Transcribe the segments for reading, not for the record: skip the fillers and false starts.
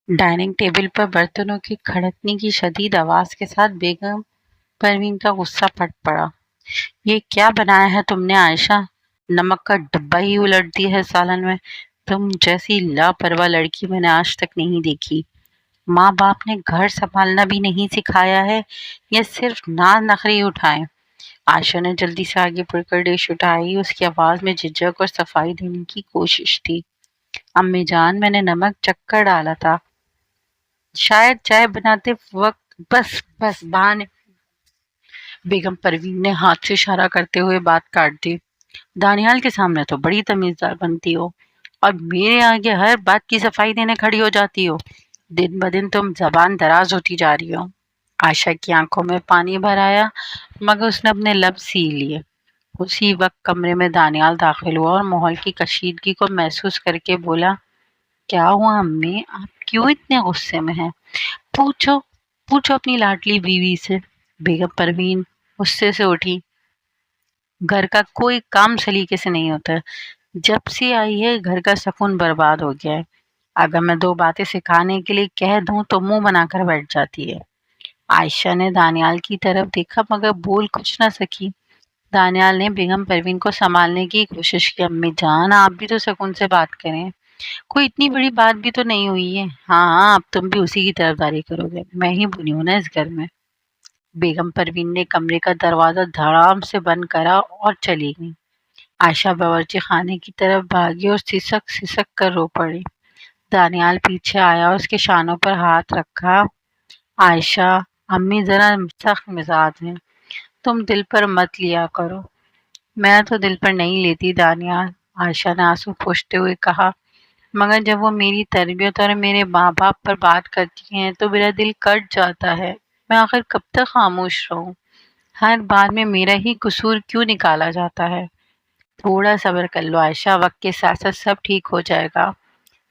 Dining table پر برتنوں کی کھڑکنے کی شدید آواز کے ساتھ بیگم پروین کا غصہ پھٹ پڑا۔ یہ کیا بنایا ہے تم نے عائشہ؟ نمک کا ڈبہ ہی الٹ دیا ہے سالن میں۔ تم جیسی لاپرواہ لڑکی میں نے آج تک نہیں دیکھی۔ ماں باپ نے گھر سنبھالنا بھی نہیں سکھایا ہے یا صرف ناز نخرے اٹھائے؟ عائشہ نے جلدی سے آگے بڑھ کر ڈش اٹھائی۔ اس کی آواز میں جھجک اور صفائی دینے کی کوشش تھی۔ امی جان، میں نے نمک چکھ کر ڈالا تھا، شاید چائے بناتے وقت۔ بس بس بہانے۔ بیگم پروین نے ہاتھ سے اشارہ کرتے ہوئے بات کاٹ دی۔ دانیال کے سامنے تو بڑی تمیزدار بنتی ہو اور میرے آگے ہر بات کی صفائی دینے کھڑی ہو جاتی ہو۔ دن بدن تم زبان دراز ہوتی جا رہی ہو۔ عائشہ کی آنکھوں میں پانی بھر آیا مگر اس نے اپنے لب سی لیے۔ اسی وقت کمرے میں دانیال داخل ہوا اور ماحول کی کشیدگی کو محسوس کر کے بولا، کیا ہوا امی؟ آپ کیوں اتنے غصے میں ہیں؟ پوچھو پوچھو اپنی لاڈلی بیوی سے۔ بیگم پروین غصے سے اٹھی۔ گھر کا کوئی کام سلیقے سے نہیں ہوتا۔ جب سے آئی ہے گھر کا سکون برباد ہو گیا ہے۔ اگر میں دو باتیں سکھانے کے لیے کہہ دوں تو منہ بنا کر بیٹھ جاتی ہے۔ عائشہ نے دانیال کی طرف دیکھا مگر بول کچھ نہ سکی۔ دانیال نے بیگم پروین کو سنبھالنے کی کوشش کی۔ امی جان، آپ بھی تو سکون سے بات کریں، کوئی اتنی بڑی بات بھی تو نہیں ہوئی ہے۔ ہاں ہاں، اب تم بھی اسی کی طرفداری کرو گے، میں ہی بنی ہوں نا اس گھر میں۔ بیگم پروین نے کمرے کا دروازہ دھڑام سے بند کرا اور چلی گئی۔ عائشہ باورچی خانے کی طرف بھاگی اور سسک سسک کر رو پڑی۔ دانیال پیچھے آیا اور اس کے شانوں پر ہاتھ رکھا۔ عائشہ، امی ذرا سخت مزاج ہیں، تم دل پر مت لیا کرو۔ میں تو دل پر نہیں لیتی دانیال، عائشہ نے آنسو پوچھتے ہوئے کہا، مگر جب وہ میری تربیت اور میرے ماں باپ پر بات کرتی ہیں تو میرا دل کٹ جاتا ہے۔ میں آخر کب تک خاموش رہوں؟ ہر بات میں میرا ہی قصور کیوں نکالا جاتا ہے؟ تھوڑا صبر کر لو عائشہ، وقت کے ساتھ ساتھ سب ٹھیک ہو جائے گا،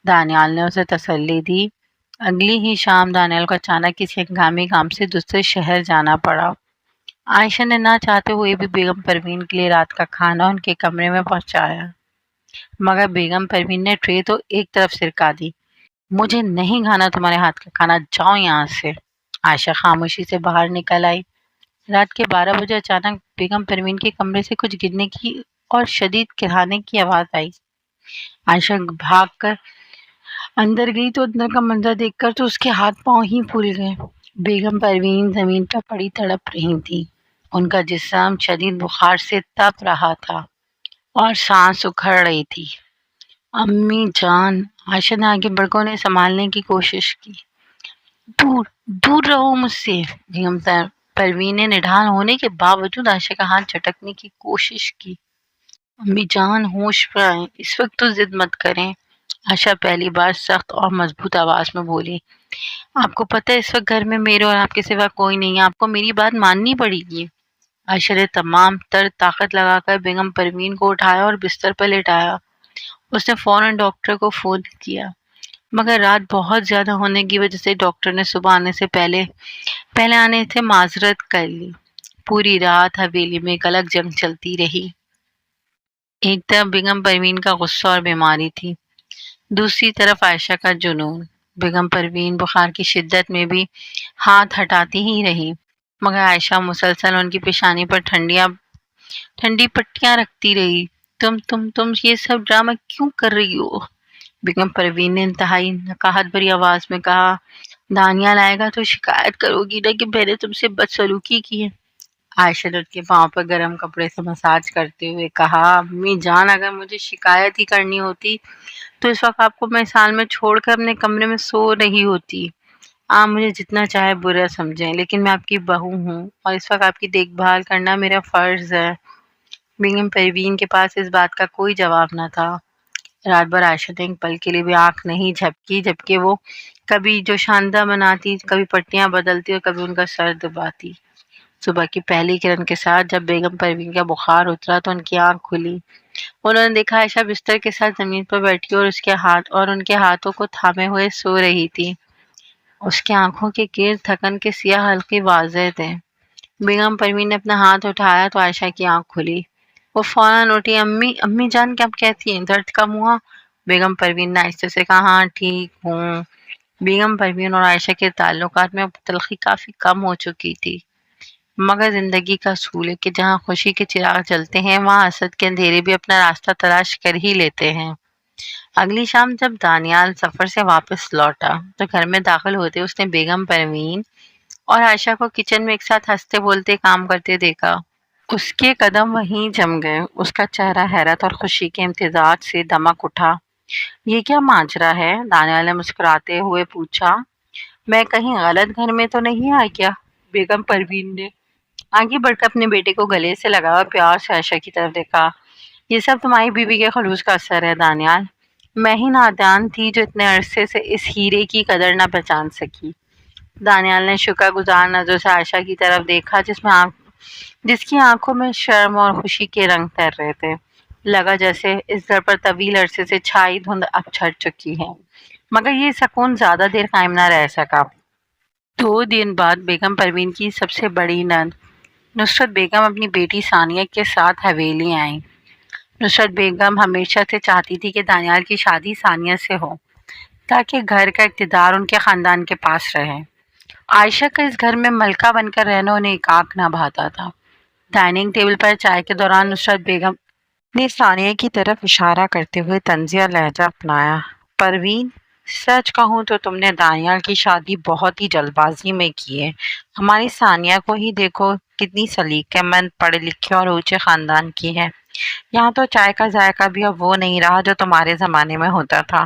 دانیال نے اسے تسلی دی۔ اگلی ہی شام دانیال کو اچانک کسی ہنگامی کام سے دوسرے شہر جانا پڑا۔ عائشہ نے نہ چاہتے ہوئے بھی بیگم پروین کے لیے رات کا کھانا ان کے کمرے میں پہنچایا، مگر بیگم پروین نے ٹرے تو ایک طرف سرکا دی۔ مجھے نہیں کھانا تمہارے ہاتھ کا کھانا، جاؤ یہاں سے۔ عائشہ خاموشی سے باہر نکل آئی۔ رات کے 12 بجے اچانک بیگم پروین کے کمرے سے کچھ گرنے کی اور شدید کہرانے کی آواز آئی۔ عائشہ بھاگ کر اندر گئی تو اندر کا منظر دیکھ کر تو اس کے ہاتھ پاؤں ہی پھول گئے۔ بیگم پروین زمین پر پڑی تڑپ رہی تھی۔ ان کا جسم شدید بخار سے تپ رہا تھا اور سانس اکھڑ رہی تھی۔ امی جان، عائشہ نے آگے بڑھ کر انہیں سنبھالنے کی کوشش کی۔ دور دور رہو مجھ سے۔ بیگم پروین نے نڈھال ہونے کے باوجود عائشہ کا ہاتھ جھٹکنے کی کوشش کی۔ امی جان، ہوش میں آئیں، اس وقت تو ضد مت کریں، عائشہ پہلی بار سخت اور مضبوط آواز میں بولی۔ آپ کو پتہ ہے اس وقت گھر میں میرے اور آپ کے سوا کوئی نہیں ہے، آپ کو میری بات ماننی پڑے گی۔ عائشہ نے تمام تر طاقت لگا کر بیگم پروین کو اٹھایا اور بستر پر لٹایا۔ اس نے فوراً ڈاکٹر کو فون کیا، مگر رات بہت زیادہ ہونے کی وجہ سے ڈاکٹر نے صبح آنے سے پہلے آنے سے معذرت کر لی۔ پوری رات حویلی میں ایک الگ جنگ چلتی رہی۔ ایک طرف بیگم پروین کا غصہ اور بیماری تھی، دوسری طرف عائشہ کا جنون۔ بیگم پروین بخار کی شدت میں بھی ہاتھ ہٹاتی ہی رہی، مگر عائشہ مسلسل ان کی پیشانی پر ٹھنڈی پٹیاں رکھتی رہی۔ تم یہ سب ڈرامہ کیوں کر رہی ہو؟ بیگم پروین نے انتہائی نقاہت بھری آواز میں کہا، دانیال آئے گا تو شکایت کرو گی نہ کہ میں نے تم سے بدسلوکی کی ہے۔ عائشہ نے ان کے پاؤں پر گرم کپڑے سے مساج کرتے ہوئے کہا، امی جان، اگر مجھے شکایت ہی کرنی ہوتی تو اس وقت آپ کو میں سال میں چھوڑ کر اپنے کمرے میں سو رہی ہوتی۔ آپ مجھے جتنا چاہے برا سمجھیں، لیکن میں آپ کی بہو ہوں اور اس وقت آپ کی دیکھ بھال کرنا میرا فرض ہے۔ بیگم پروین کے پاس اس بات کا کوئی جواب نہ تھا۔ رات بھر عائشہ نے ایک پل کے لیے بھی آنکھ نہیں جھپکی، جبکہ وہ کبھی جو شاندہ بناتی، کبھی پٹیاں بدلتی اور کبھی ان کا سر دباتی۔ صبح کی پہلی کرن کے ساتھ جب بیگم پروین کا بخار اترا تو ان کی آنکھ کھلی۔ انہوں نے دیکھا عائشہ بستر کے ساتھ زمین پر بیٹھی اور ان کے ہاتھوں کو تھامے ہوئے سو رہی تھی۔ اس کی آنکھوں کے گرد تھکن کے سیاہ حلقے واضح تھے۔ بیگم پروین نے اپنا ہاتھ اٹھایا تو عائشہ کی آنکھ کھلی۔ وہ فوراً اٹھی۔ امی جان، کیا آپ کہتی ہیں؟ درد کم ہوا؟ بیگم پروین نے آہستہ سے کہا، ہاں ٹھیک ہوں، بیگم پروین اور عائشہ کے تعلقات میں تلخی کافی کم ہو چکی تھی، مگر زندگی کا اصول ہے کہ جہاں خوشی کے چراغ جلتے ہیں وہاں حسد کے اندھیرے بھی اپنا راستہ تلاش کر ہی لیتے ہیں۔ اگلی شام جب دانیال سفر سے واپس لوٹا تو گھر میں داخل ہوتے اس نے بیگم پروین اور عائشہ کو کچن میں ایک ساتھ ہنستے بولتے کام کرتے دیکھا۔ اس کے قدم وہیں جم گئے، اس کا چہرہ حیرت اور خوشی کے امتزاج سے دمک اٹھا۔ یہ کیا ماجرا ہے؟ دانیال نے مسکراتے ہوئے پوچھا۔ میں کہیں غلط گھر میں تو نہیں آ گیا؟ بیگم پروین نے آگے بڑھ کر اپنے بیٹے کو گلے سے لگا اور پیار سے عائشہ کی طرف دیکھا۔ یہ سب تمہاری بیوی کے خلوص کا اثر ہے دانیال، میں ہی نادان تھی جو اتنے عرصے سے اس ہیرے کی قدر نہ پہچان سکی۔ دانیال نے شکر گزار نظروں سے عائشہ کی طرف دیکھا جس کی آنکھوں میں شرم اور خوشی کے رنگ تیر رہے تھے۔ لگا جیسے اس گھر پر طویل عرصے سے چھائی دھند اب چھٹ چکی ہے، مگر یہ سکون زیادہ دیر قائم نہ رہ سکا۔ 2 دن بعد بیگم پروین کی سب سے بڑی نند نصرت بیگم اپنی بیٹی ثانیہ کے ساتھ حویلی آئیں۔ نصرت بیگم ہمیشہ سے چاہتی تھی کہ دانیال کی شادی ثانیہ سے ہو تاکہ گھر کا اقتدار ان کے خاندان کے پاس رہے۔ عائشہ کا اس گھر میں ملکہ بن کر رہنا انہیں ایک آنکھ نہ بھاتا تھا۔ ڈائننگ ٹیبل پر چائے کے دوران نصرت بیگم نے ثانیہ کی طرف اشارہ کرتے ہوئے طنزیہ لہجہ اپنایا۔ پروین، سچ کہوں تو تم نے دانیال کی شادی بہت ہی جلد بازی میں کی ہے۔ ہماری ثانیہ کو ہی دیکھو، کتنی سلیقہ مند، پڑھے لکھے اور اونچے خاندان کی ہے۔ یہاں تو چائے کا ذائقہ بھی اب وہ نہیں رہا جو تمہارے زمانے میں ہوتا تھا۔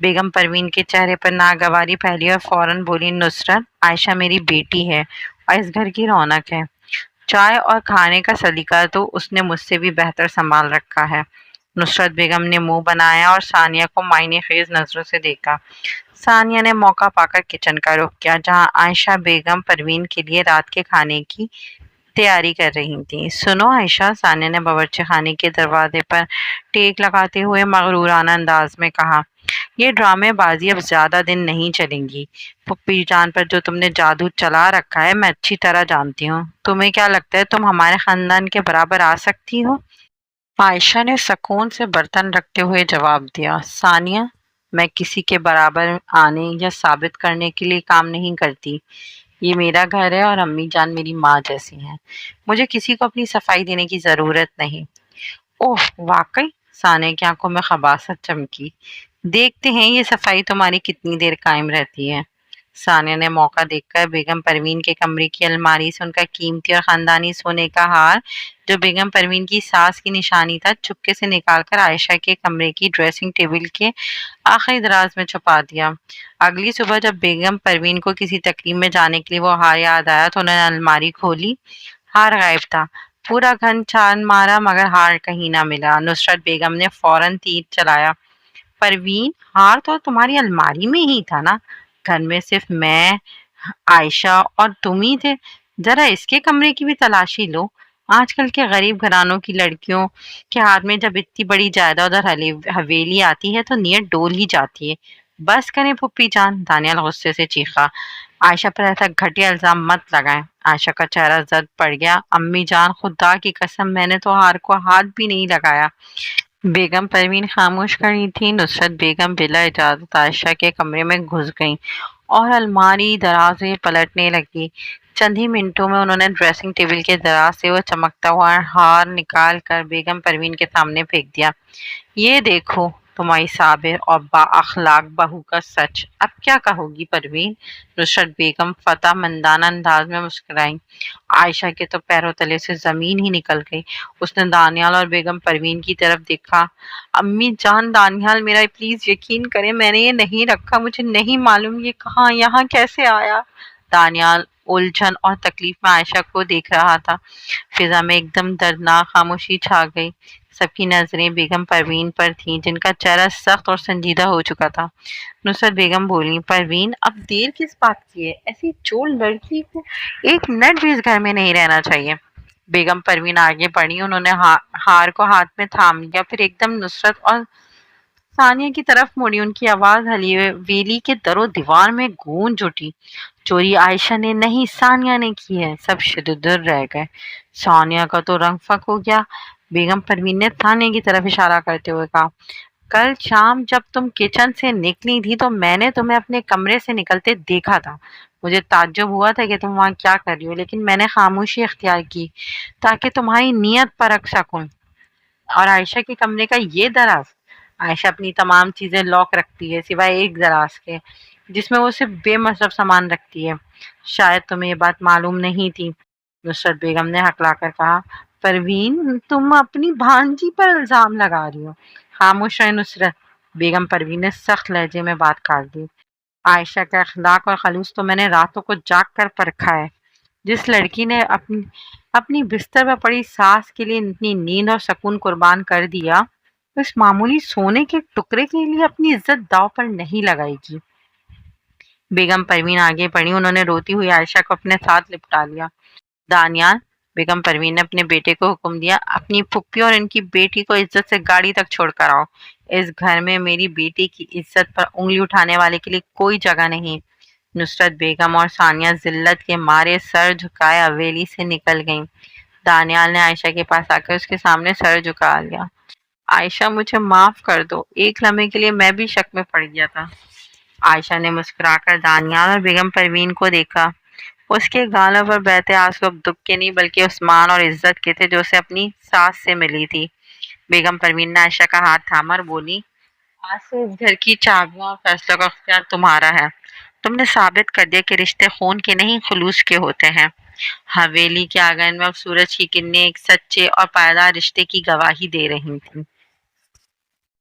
بیگم پروین کے چہرے پر ناگواری پھیلی اور فوراً بولی، نصرت، عائشہ میری بیٹی ہے اور اس گھر کی رونق ہے۔ چائے اور کھانے کا سلیقہ تو اس نے مجھ سے بھی بہتر سنبھال رکھا ہے۔ نصرت بیگم نے منہ بنایا اور ثانیہ کو معنی خیز نظروں سے دیکھا۔ ثانیہ نے موقع پا کر کچن کا رخ کیا جہاں عائشہ بیگم پروین کے لیے رات کے کھانے کی تیاری کر رہی تھی۔ سنو عائشہ، ثانیہ نے باورچی خانے کے دروازے پر ٹیک لگاتے ہوئے مغرورانہ انداز میں کہا، یہ ڈرامے بازی اب زیادہ دن نہیں چلیں گی۔ پھپھی جان پر جو تم نے جادو چلا رکھا ہے میں اچھی طرح جانتی ہوں۔ تمہیں کیا لگتا ہے تم ہمارے خاندان کے برابر آ سکتی ہو؟ عائشہ نے سکون سے برتن رکھتے ہوئے جواب دیا، ثانیہ، میں کسی کے برابر آنے یا ثابت کرنے کے لیے کام نہیں کرتی۔ یہ میرا گھر ہے اور امی جان میری ماں جیسی ہیں۔ مجھے کسی کو اپنی صفائی دینے کی ضرورت نہیں۔ اوہ واقعی؟ ثانیہ کی آنکھوں میں خباثت چمکی۔ دیکھتے ہیں یہ صفائی تمہاری کتنی دیر قائم رہتی ہے۔ ثانیہ نے موقع دیکھ کر بیگم پروین کے کمرے کی الماری سے ان کا قیمتی اور خاندانی سونے کا ہار جو بیگم پروین کی ساس کی نشانی تھا چپکے سے نکال کر عائشہ کے کمرے کی ڈریسنگ ٹیبل کے آخری دراز میں چھپا دیا۔ اگلی صبح جب بیگم پروین کو کسی تقریب میں جانے کے لیے وہ ہار یاد آیا تو انہوں نے الماری کھولی۔ ہار غائب تھا۔ پورا گھر چھان مارا مگر ہار کہیں نہ ملا۔ نصرت بیگم نے فوراً تیر چلایا، پروین، ہار تو تمہاری الماری میں ہی تھا نا؟ گھر میں صرف میں، عائشہ اور تم ہی تھے، ذرا اس کے کمرے کی بھی تلاشی لو۔ آج کل کے غریب گھرانوں کی لڑکیوں کے ہاتھ میں جب اتنی بڑی جائیداد اور حویلی آتی ہے تو نیت ڈول ہی جاتی ہے۔ بس کریں پھپھی جان، دانیال غصے سے چیخا، عائشہ پر ایسا گھٹیا الزام مت لگائیں۔ عائشہ کا چہرہ زرد پڑ گیا، امی جان خدا کی قسم میں نے تو ہار کو ہاتھ بھی نہیں لگایا۔ بیگم پروین خاموش کھڑی تھی۔ نصرت بیگم بلا اجازت عائشہ کے کمرے میں گھس گئیں اور الماری درازے پلٹنے لگی۔ چند ہی منٹوں میں انہوں نے ڈریسنگ ٹیبل کے دراز سے وہ چمکتا ہوا ہار نکال کر بیگم پروین کے سامنے پھینک دیا۔ یہ دیکھو تمہاری صابر اور با اخلاق بہو کا سچ۔ اب کیا کہو گی پروین؟ نصرت بیگم فتح مندانہ انداز میں مسکرائیں۔ عائشہ کے تو پیروں تلے سے زمین ہی نکل گئی۔ اس نے دانیال اور بیگم پروین کی طرف دیکھا۔ امی جان، دانیال میرا پلیز یقین کریں، میں نے یہ نہیں رکھا، مجھے نہیں معلوم یہ کہاں یہاں کیسے آیا۔ دانیال الجھن اور تکلیف میں عائشہ کو دیکھ رہا تھا۔ فضا میں ایک دم دردناک خاموشی چھا گئی۔ سب کی نظریں بیگم پروین پر تھیں جن کا چہرہ سخت اور سنجیدہ ہو چکا تھا۔ نصرت بیگم بولی، پروین اب دیر کس بات کی ہے؟ ایسی چور لڑکی کو ایک منٹ بھی اس گھر میں نہیں رہنا چاہیے۔ بیگم پروین آگے بڑھی، انہوں نے ہار کو ہاتھ میں تھام لیا، پھر ایک دم نصرت اور ثانیہ کی طرف مڑی۔ ان کی آواز حویلی کے در و دیوار میں گونج اٹھی، چوری عائشہ نے نہیں ثانیہ نے کی ہے۔ سب شددر رہ گئے۔ ثانیہ کا تو رنگ فک ہو گیا۔ بیگم پروین نے ثانیہ کی طرف اشارہ کرتے ہوئے کہا، کل شام جب تم کچن سے نکلی تھی تو میں نے تمہیں اپنے کمرے سے نکلتے دیکھا تھا. مجھے تعجب ہوا تھا کہ تم وہاں کیا کر رہی ہو، لیکن میں نے خاموشی اختیار کی تاکہ تمہاری نیت پرکھ سکوں. اور عائشہ کے کمرے کا یہ دراز، عائشہ اپنی تمام چیزیں لاک رکھتی ہے سوائے ایک دراز کے جس میں وہ صرف بے مطلب سامان رکھتی ہے. شاید تمہیں یہ بات معلوم نہیں تھی، نصرت بیگم نے ہکلا کر کہا. پروین، تم اپنی بھانجی پر الزام لگا رہی ہو. خاموش رہے نصرت بیگم، پروین نے سخت لہجے میں بات کاٹ دی. عائشہ کا اخلاق اور خلوص تو میں نے راتوں کو جاگ کر پرکھا ہے. جس لڑکی نے اپنی بستر پر پڑی ساس کے لیے اپنی نیند اور سکون قربان کر دیا، اس معمولی سونے کے ٹکڑے کے لیے اپنی عزت داؤ پر نہیں لگائے گی. بیگم پروین آگے بڑھی. انہوں نے روتی ہوئی عائشہ کو اپنے ساتھ لپٹا لیا. دانیال، بیگم پروین نے اپنے بیٹے کو حکم دیا، اپنی پھپھی اور ان کی بیٹی کو عزت سے گاڑی تک چھوڑ کر آؤ. اس گھر میں میری بیٹی کی عزت پر انگلی اٹھانے والے کے لیے کوئی جگہ نہیں. نصرت بیگم اور ثانیہ ذلت کے مارے سر جھکائے حویلی سے نکل گئیں. دانیال نے عائشہ کے پاس آ کر اس کے سامنے سر جھکا لیا. عائشہ، مجھے معاف کر دو، ایک لمحے کے لیے میں بھی شک میں پڑ گیا تھا. عائشہ نے مسکرا کر دانیال اور بیگم پروین کو دیکھا. اس کے گالوں پر بہتے آنسو اب دکھ کے نہیں بلکہ عثمان اور عزت کے تھے جو اسے اپنی ساس سے ملی تھی. بیگم پروین نے عائشہ کا ہاتھ تھاما اور بولی، آج سے اس گھر کی چابیاں اور فیصلوں کا اختیار تمہارا ہے. تم نے ثابت کر دیا کہ رشتے خون کے نہیں خلوص کے ہوتے ہیں. حویلی کے آنگن میں اب سورج کی کرنیں ایک سچے اور پائیدار رشتے کی گواہی دے رہی تھیں.